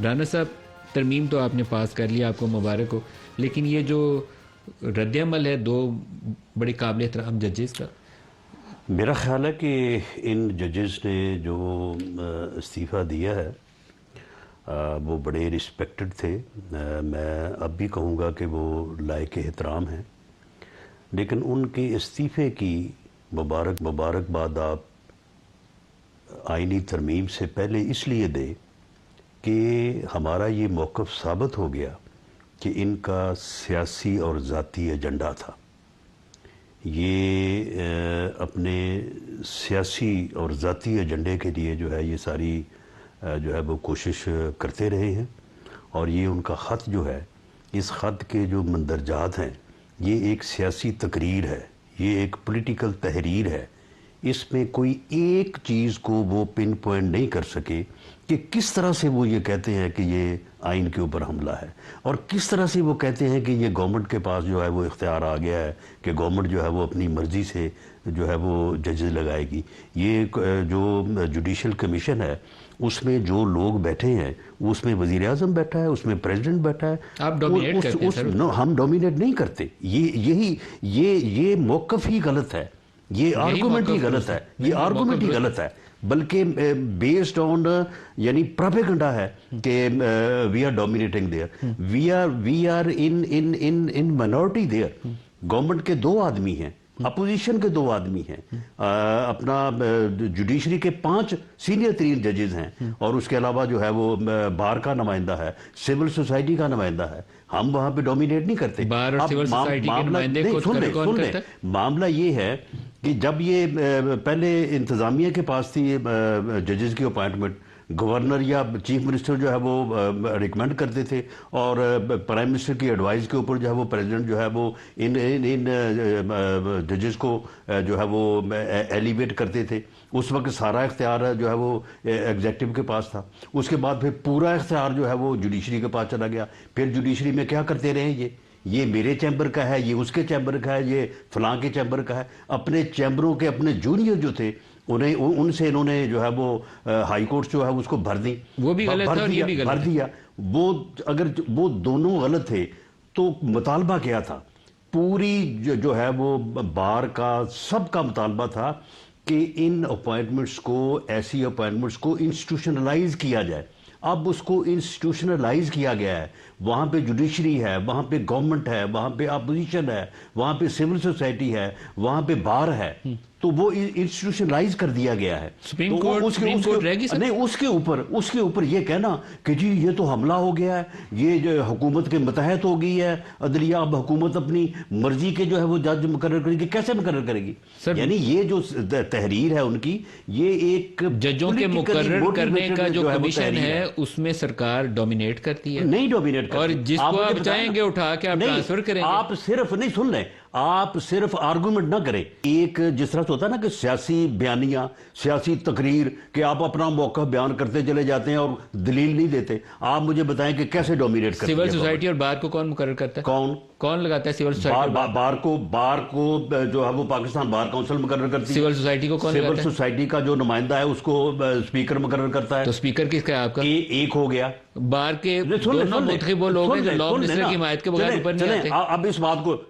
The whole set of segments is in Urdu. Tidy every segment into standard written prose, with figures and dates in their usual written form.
رانا صاحب ترمیم تو آپ نے پاس کر لیا، آپ کو مبارک ہو، لیکن یہ جو رد عمل ہے دو بڑے قابل احترام ججز کا، میرا خیال ہے کہ ان ججز نے جو استعفیٰ دیا ہے وہ بڑے رسپیکٹڈ تھے. میں اب بھی کہوں گا کہ وہ لائق احترام ہیں، لیکن ان کے استعفے کی مبارکباد آپ آئینی ترمیم سے پہلے اس لیے دے کہ ہمارا یہ موقف ثابت ہو گیا کہ ان کا سیاسی اور ذاتی ایجنڈا تھا. یہ اپنے سیاسی اور ذاتی ایجنڈے کے لیے جو ہے یہ ساری جو ہے وہ کوشش کرتے رہے ہیں، اور یہ ان کا خط جو ہے، اس خط کے جو مندرجات ہیں، یہ ایک سیاسی تقریر ہے، یہ ایک پولیٹیکل تحریر ہے. اس میں کوئی ایک چیز کو وہ پن پوائنٹ نہیں کر سکے کہ کس طرح سے وہ یہ کہتے ہیں کہ یہ آئین کے اوپر حملہ ہے، اور کس طرح سے وہ کہتے ہیں کہ یہ گورنمنٹ کے پاس جو ہے وہ اختیار آ گیا ہے کہ گورنمنٹ جو ہے وہ اپنی مرضی سے جو ہے وہ ججز لگائے گی. یہ جو جوڈیشل کمیشن ہے اس میں جو لوگ بیٹھے ہیں، اس میں وزیر اعظم بیٹھا ہے، اس میں پریزیڈنٹ بیٹھا ہے. آپ ڈومینیٹ کرتے ہیں سر؟ ہم ڈومینیٹ نہیں کرتے. یہ موقف ہی غلط ہے، یہ آرگومنٹ ہی غلط ہے، یہ آرگومنٹ ہی غلط ہے، بلکہ بیسڈ آن یعنی پروپیگنڈا ہے کہ we are dominating there, we are in minority there. Government کے دو آدمی ہیں، اپوزیشن کے دو آدمی ہیں، اپنا جوڈیشری کے 5 سینئر ترین ججز ہیں، اور اس کے علاوہ جو ہے وہ بار کا نمائندہ ہے، سول سوسائٹی کا نمائندہ ہے. ہم وہاں پہ ڈومینیٹ نہیں کرتے. بار اور سول سوسائٹی کے نمائندے کون کرتا ہے؟ معاملہ یہ ہے کہ جب یہ پہلے انتظامیہ کے پاس تھی ججز کی اپوائنٹمنٹ، گورنر یا چیف منسٹر جو ہے وہ ریکمینڈ کرتے تھے، اور پرائم منسٹر کی ایڈوائز کے اوپر جو ہے وہ پریزیڈنٹ جو ہے وہ ان ججز کو جو ہے وہ ایلیویٹ کرتے تھے. اس وقت سارا اختیار جو ہے وہ ایگزیکٹو کے پاس تھا. اس کے بعد پھر پورا اختیار جو ہے وہ جوڈیشری کے پاس چلا گیا. پھر جوڈیشری میں کیا کرتے رہے، یہ میرے چیمبر کا ہے، یہ اس کے چیمبر کا ہے، یہ فلاں کے چیمبر کا ہے. اپنے چیمبروں کے اپنے جونیئر جو تھے ان سے انہوں نے جو ہے وہ ہائی کورٹ جو ہے اس کو بھر دی، وہ بھی غلط ہے اور یہ بھی غلط بھر دیا. وہ اگر وہ دونوں غلط تھے تو مطالبہ کیا تھا؟ پوری جو ہے وہ بار کا سب کا مطالبہ تھا کہ ان اپوائنٹمنٹس کو، ایسی اپوائنٹمنٹس کو انسٹیٹیوشنلائز کیا جائے. اب اس کو انسٹیٹیوشنلائز کیا گیا ہے. وہاں پہ جوڈیشری ہے، وہاں پہ گورنمنٹ ہے، وہاں پہ اپوزیشن ہے، وہاں پہ سول سوسائٹی ہے، وہاں پہ بار ہے، تو وہ انسٹیٹیوشنلائز کر دیا گیا ہے. سپریم کورٹ رہے گی سر؟ نہیں، اس کے اوپر یہ کہنا کہ جی یہ تو حملہ ہو گیا ہے، یہ جو حکومت کے متحد ہو گئی ہے عدلیہ، اب حکومت اپنی مرضی کے جو ہے وہ جج مقرر کرے گی. کیسے مقرر کرے گی؟ یعنی یہ جو تحریر ہے ان کی، یہ ایک ججوں کے مقرر کرنے کا جو کمیشن ہے اس میں سرکار ڈومینیٹ کرتی ہے. نہیں ڈومینیٹ کرتی، اور جس کو آپ چاہیں گے اٹھا کے آپ ٹرانسفر کریں گے. آپ صرف نہیں، سن لیں، آپ صرف آرگومنٹ نہ کریں. ایک جس طرح سے ہوتا ہے نا کہ سیاسی بیانیہ، سیاسی تقریر، کہ آپ اپنا موقف بیان کرتے چلے جاتے ہیں اور دلیل نہیں دیتے. آپ مجھے بتائیں کہ کیسے ڈومینیٹ کرتے ہیں؟ سول سوسائٹی اور بار کو کون مقرر کرتا ہے؟ کون لگاتا ہے سول سوسائٹی؟ بار کو جو ہے وہ پاکستان بار کونسل مقرر کرتی ہے. سول سوسائٹی کو کون لگاتا ہے؟ سول سوسائٹی کا جو نمائندہ ہے اس کو اسپیکر مقرر کرتا ہے. تو اسپیکر کس کا ہے آپ کا؟ ایک ہو گیا. بار کے دونوں منتخب وہ لوگ ہیں جو لا منسٹر کی حمایت کے بغیر اوپر نہیں آتے. اب اس بات کو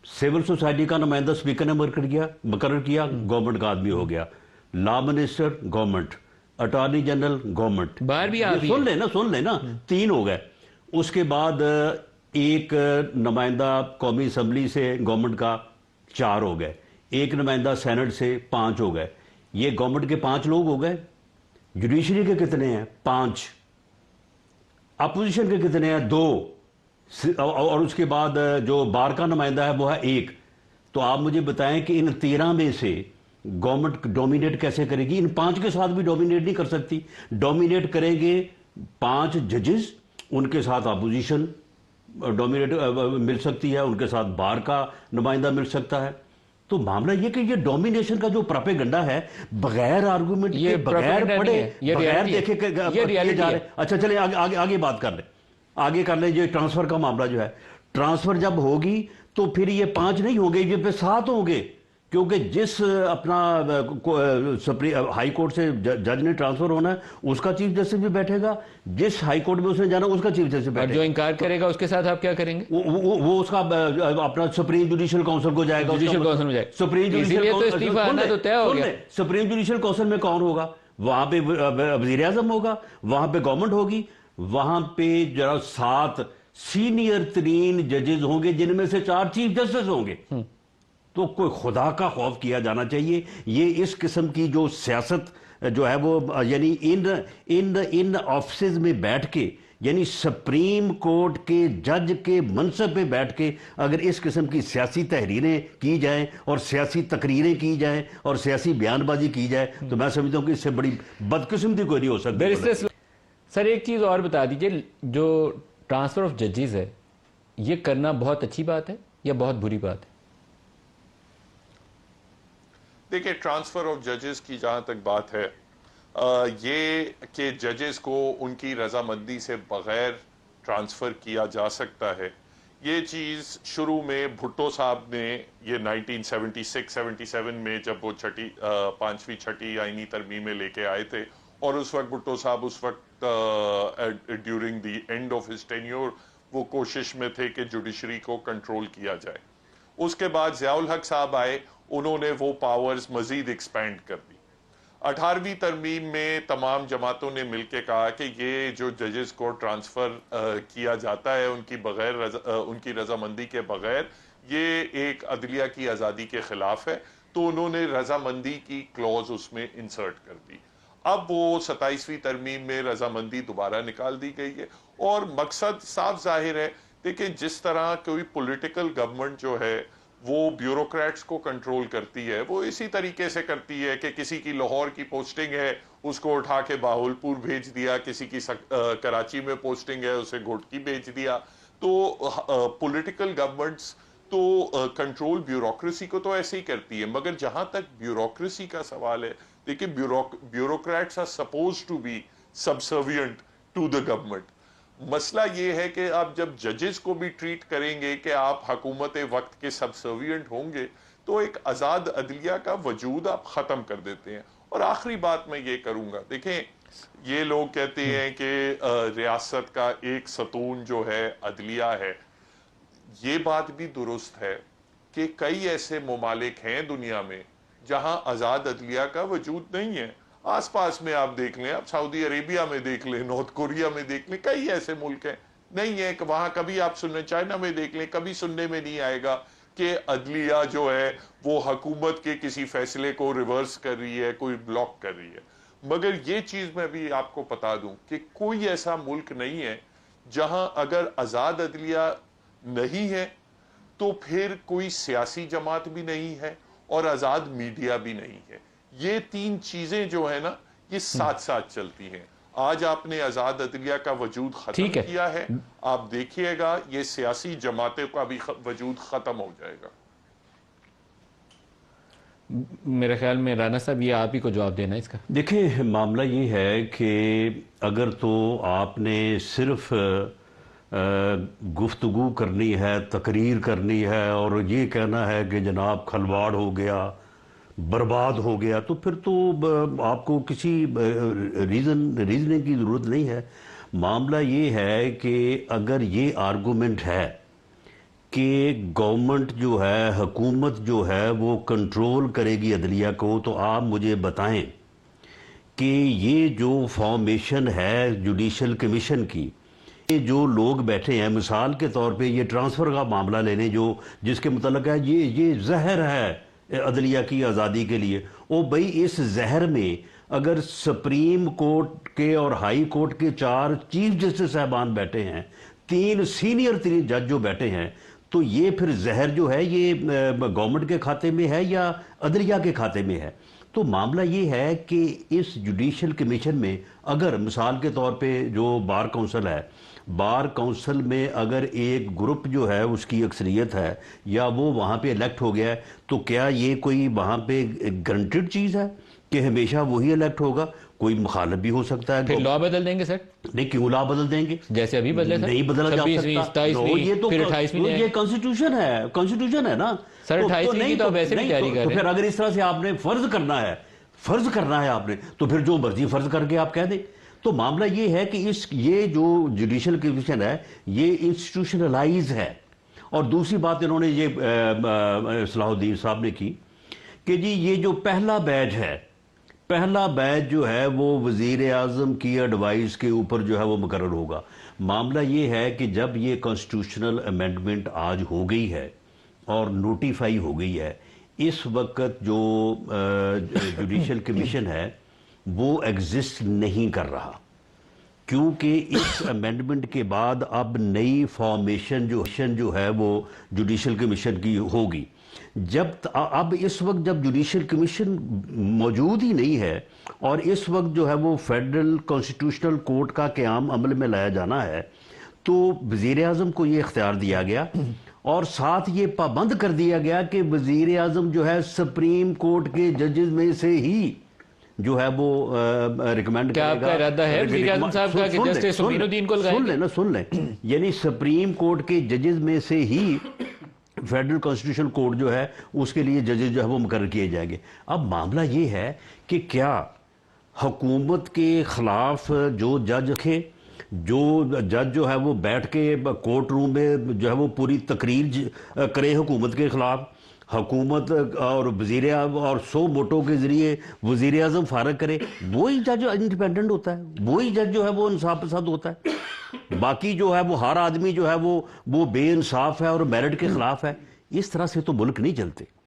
سول سوسائٹی کا نمائندہ اسپیکر نے مقرر کیا، گورنمنٹ کا آدمی ہو گیا. Law minister government, attorney general government, bar بھی آپ سن لیں نا 3 ہو گئے. اس کے بعد ایک نمائندہ قومی اسمبلی سے گورنمنٹ کا 4 ہو گئے، ایک نمائندہ سینٹ سے 5 ہو گئے. یہ گورنمنٹ کے 5 لوگ ہو گئے. جوڈیشری کے کتنے ہیں؟ 5. اپوزیشن کے کتنے ہیں؟ 2. اور اس کے بعد جو بار کا نمائندہ ہے وہ ہے 1. تو آپ مجھے بتائیں کہ ان 13 میں سے گورنمنٹ ڈومینیٹ کیسے کرے گی؟ ان 5 کے ساتھ بھی ڈومینیٹ نہیں کر سکتی. ڈومینیٹ کریں گے 5 ججز، ان کے ساتھ اپوزیشن ڈومینیٹ مل سکتی ہے، ان کے ساتھ بار کا نمائندہ مل سکتا ہے. تو معاملہ یہ کہ یہ ڈومینیشن کا جو پروپیگنڈا ہے، بغیر آرگومنٹ کے، بغیر پڑھے، بغیر دیکھے کیے جا رہے. اچھا چلیں آگے بات کر لیں، آگے کر لیں. یہ ٹرانسفر کا معاملہ جو ہے، ٹرانسفر جب ہوگی تو پھر یہ 5 نہیں ہوں گے، یہ پھر 7 ہوں گے، کیونکہ جس اپنا ہائی کورٹ سے جج نے ٹرانسفر ہونا ہے اس کا چیف جسٹس بھی بیٹھے گا، جس ہائی کورٹ میں اس نے جانا اس کا چیف جسٹس اور بیٹھے جو گا، انکار کرے گا اس کے ساتھ آپ کیا کریں گے؟ وہ اس کا اپنا سپریم جوڈیشل کونسل کو جائے گا، جوڈیشل کونسل میں جائے گا، سپریم اسی لیے تو استعفیٰ آنا تو طے ہو گیا۔ سپریم جوڈیشل کونسل میں کون ہوگا؟ وہاں پہ وزیر اعظم ہوگا، وہاں پہ گورنمنٹ ہوگی، وہاں پہ 7 سینئر ترین ججز ہوں گے جن میں سے 4 چیف جسٹس ہوں گے۔ تو کوئی خدا کا خوف کیا جانا چاہیے۔ یہ اس قسم کی جو سیاست جو ہے وہ یعنی ان آفسز میں بیٹھ کے، یعنی سپریم کورٹ کے جج کے منصب پہ بیٹھ کے اگر اس قسم کی سیاسی تحریریں کی جائیں اور سیاسی تقریریں کی جائیں اور سیاسی بیان بازی کی جائے تو میں سمجھتا ہوں کہ اس سے بڑی بدقسمتی کوئی نہیں ہو سکتی۔ بیرسٹر سر ایک چیز اور بتا دیجئے، جو ٹرانسفر آف ججز ہے یہ کرنا بہت اچھی بات ہے یا بہت بری بات ہے؟ دیکھیں، ٹرانسفر آف ججز کی جہاں تک بات ہے، یہ کہ ججز کو ان کی رضامندی سے بغیر ٹرانسفر کیا جا سکتا ہے، یہ چیز شروع میں بھٹو صاحب نے یہ 1976-77 میں جب وہ 5ویں 6ٹھی آئینی ترمیمیں لے کے آئے تھے، اور اس وقت بھٹو صاحب اس وقت during the end of his tenure وہ کوشش میں تھے کہ جوڈیشری کو کنٹرول کیا جائے۔ اس کے بعد ضیاء الحق صاحب آئے، انہوں نے وہ پاورز مزید ایکسپینڈ کر دی۔ 18ویں ترمیم میں تمام جماعتوں نے مل کے کہا کہ یہ جو ججز کو ٹرانسفر کیا جاتا ہے ان کی رضامندی کے بغیر، یہ ایک عدلیہ کی آزادی کے خلاف ہے، تو انہوں نے رضامندی کی کلوز اس میں انسرٹ کر دی۔ اب وہ 27ویں ترمیم میں رضامندی دوبارہ نکال دی گئی ہے، اور مقصد صاف ظاہر ہے۔ دیکھیں، جس طرح کوئی پولیٹیکل گورنمنٹ جو ہے وہ بیوروکریٹس کو کنٹرول کرتی ہے، وہ اسی طریقے سے کرتی ہے کہ کسی کی لاہور کی پوسٹنگ ہے اس کو اٹھا کے باہولپور بھیج دیا، کسی کی کراچی میں پوسٹنگ ہے اسے گھوٹکی بھیج دیا۔ تو پولیٹیکل گورنمنٹس تو کنٹرول بیوروکریسی کو تو ایسے ہی کرتی ہے، مگر جہاں تک بیوروکریسی کا سوال ہے، دیکھیں bureaucrats are suppose to be subservient to the government. مسئلہ یہ ہے کہ آپ جب ججز کو بھی ٹریٹ کریں گے کہ آپ حکومت وقت کے سبسروینٹ ہوں گے، تو ایک آزاد عدلیہ کا وجود آپ ختم کر دیتے ہیں۔ اور آخری بات میں یہ کروں گا، دیکھیں یہ لوگ کہتے ہیں کہ ریاست کا ایک ستون جو ہے عدلیہ ہے، یہ بات بھی درست ہے کہ کئی ایسے ممالک ہیں دنیا میں جہاں آزاد عدلیہ کا وجود نہیں ہے۔ آس پاس میں آپ دیکھ لیں، آپ سعودی عربیہ میں دیکھ لیں، نارتھ کوریا میں دیکھ لیں، کئی ایسے ملک ہیں نہیں ہے کہ وہاں کبھی آپ سننے، چائنا میں دیکھ لیں، کبھی سننے میں نہیں آئے گا کہ عدلیہ جو ہے وہ حکومت کے کسی فیصلے کو ریورس کر رہی ہے، کوئی بلاک کر رہی ہے۔ مگر یہ چیز میں بھی آپ کو بتا دوں کہ کوئی ایسا ملک نہیں ہے جہاں اگر آزاد عدلیہ نہیں ہے تو پھر کوئی سیاسی جماعت بھی نہیں ہے اور آزاد میڈیا بھی نہیں ہے۔ یہ 3 چیزیں جو ہیں نا، یہ ساتھ ساتھ چلتی ہیں۔ آج آپ نے آزاد عدلیہ کا وجود ختم کیا ہے، آپ دیکھیے گا یہ سیاسی جماعتوں کا بھی وجود ختم ہو جائے گا۔ میرے خیال میں رانا صاحب یہ آپ ہی کو جواب دینا ہے اس کا۔ دیکھیں، معاملہ یہ ہے کہ اگر تو آپ نے صرف گفتگو کرنی ہے، تقریر کرنی ہے اور یہ کہنا ہے کہ جناب کھلواڑ ہو گیا، برباد ہو گیا، تو پھر تو آپ کو کسی ریزننگ کی ضرورت نہیں ہے۔ معاملہ یہ ہے کہ اگر یہ آرگومنٹ ہے کہ گورنمنٹ جو ہے، حکومت جو ہے وہ کنٹرول کرے گی عدلیہ کو، تو آپ مجھے بتائیں کہ یہ جو فارمیشن ہے جوڈیشل کمیشن کی، یہ جو لوگ بیٹھے ہیں، مثال کے طور پہ یہ ٹرانسفر کا معاملہ لے لیں جو جس کے متعلق ہے، یہ زہر ہے عدلیہ کی آزادی کے لیے۔ او بھئی، اس زہر میں اگر سپریم کورٹ کے اور ہائی کورٹ کے 4 چیف جسٹس صاحبان بیٹھے ہیں، 3 سینئر جج جو بیٹھے ہیں، تو یہ پھر زہر جو ہے یہ گورنمنٹ کے کھاتے میں ہے یا عدلیہ کے کھاتے میں ہے؟ تو معاملہ یہ ہے کہ اس جوڈیشل کمیشن میں اگر مثال کے طور پہ جو بار کونسل ہے، بار کونسل میں اگر ایک گروپ جو ہے اس کی اکثریت ہے یا وہ وہاں پہ الیکٹ ہو گیا ہے، تو کیا یہ کوئی وہاں پہ گرنٹڈ چیز ہے کہ ہمیشہ وہی الیکٹ ہوگا؟ کوئی مخالف بھی ہو سکتا ہے. پھر لا بدل دیں گے سر؟ نہیں, کیوں لا بدل دیں گے؟ جیسے ابھی بدلے سر, نہیں بدلا جا 26ویں سکتا. 27ویں یہ تو پھر 28ویں یہ کانسٹیٹیوشن ہے, کانسٹیٹیوشن ہے نا سر. 28ویں کی تو ویسے بھی تیاری کر رہے ہیں. پھر اگر اس طرح سے آپ نے فرض کرنا ہے آپ نے, تو پھر جو مرضی فرض کر کے آپ کہہ دیں. تو معاملہ یہ ہے کہ یہ جو جوڈیشل کمیشن ہے یہ انسٹیٹیوشنلائز ہے. اور دوسری بات انہوں نے یہ صلاح الدین صاحب نے کی کہ جی یہ جو پہلا بیچ جو ہے وہ وزیر اعظم کی ایڈوائز کے اوپر جو ہے وہ مقرر ہوگا. معاملہ یہ ہے کہ جب یہ کانسٹیٹیوشنل امینڈمنٹ آج ہو گئی ہے اور نوٹیفائی ہو گئی ہے, اس وقت جو جوڈیشل کمیشن ہے وہ ایگزسٹ نہیں کر رہا, کیونکہ اس امینڈمنٹ کے بعد اب نئی فارمیشن جو ہے وہ جوڈیشل کمیشن کی ہوگی. اب اس وقت جب جوڈیشل کمیشن موجود ہی نہیں ہے اور اس وقت جو ہے وہ فیڈرل کانسٹیٹیوشنل کورٹ کا قیام عمل میں لایا جانا ہے, تو وزیر اعظم کو یہ اختیار دیا گیا اور ساتھ یہ پابند کر دیا گیا کہ وزیر اعظم جو ہے سپریم کورٹ کے ججز میں سے ہی جو ہے وہ ریکمینڈ کیا آپ کا ارادہ ہے وزیر اعظم صاحب کا کہ جسٹس امین الدین کو لگائیں گے؟ سن لیں یعنی سپریم کورٹ کے ججز میں سے ہی فیڈرل کانسٹیٹیوشن کورٹ جو ہے اس کے لیے ججز جو ہے وہ مقرر کیے جائیں گے. اب معاملہ یہ ہے کہ کیا حکومت کے خلاف جو جج جو ہے وہ بیٹھ کے کورٹ روم میں جو ہے وہ پوری تقریر کرے حکومت کے خلاف, حکومت اور وزیر اعظم اور 100 ووٹوں کے ذریعے وزیر اعظم فارغ کرے, وہی جج انڈیپینڈنٹ ہوتا ہے, وہی جج جو ہے وہ انصاف پسند ہوتا ہے. باقی جو ہے وہ ہر آدمی جو ہے وہ بے انصاف ہے اور میرٹ کے خلاف ہے. اس طرح سے تو ملک نہیں چلتے.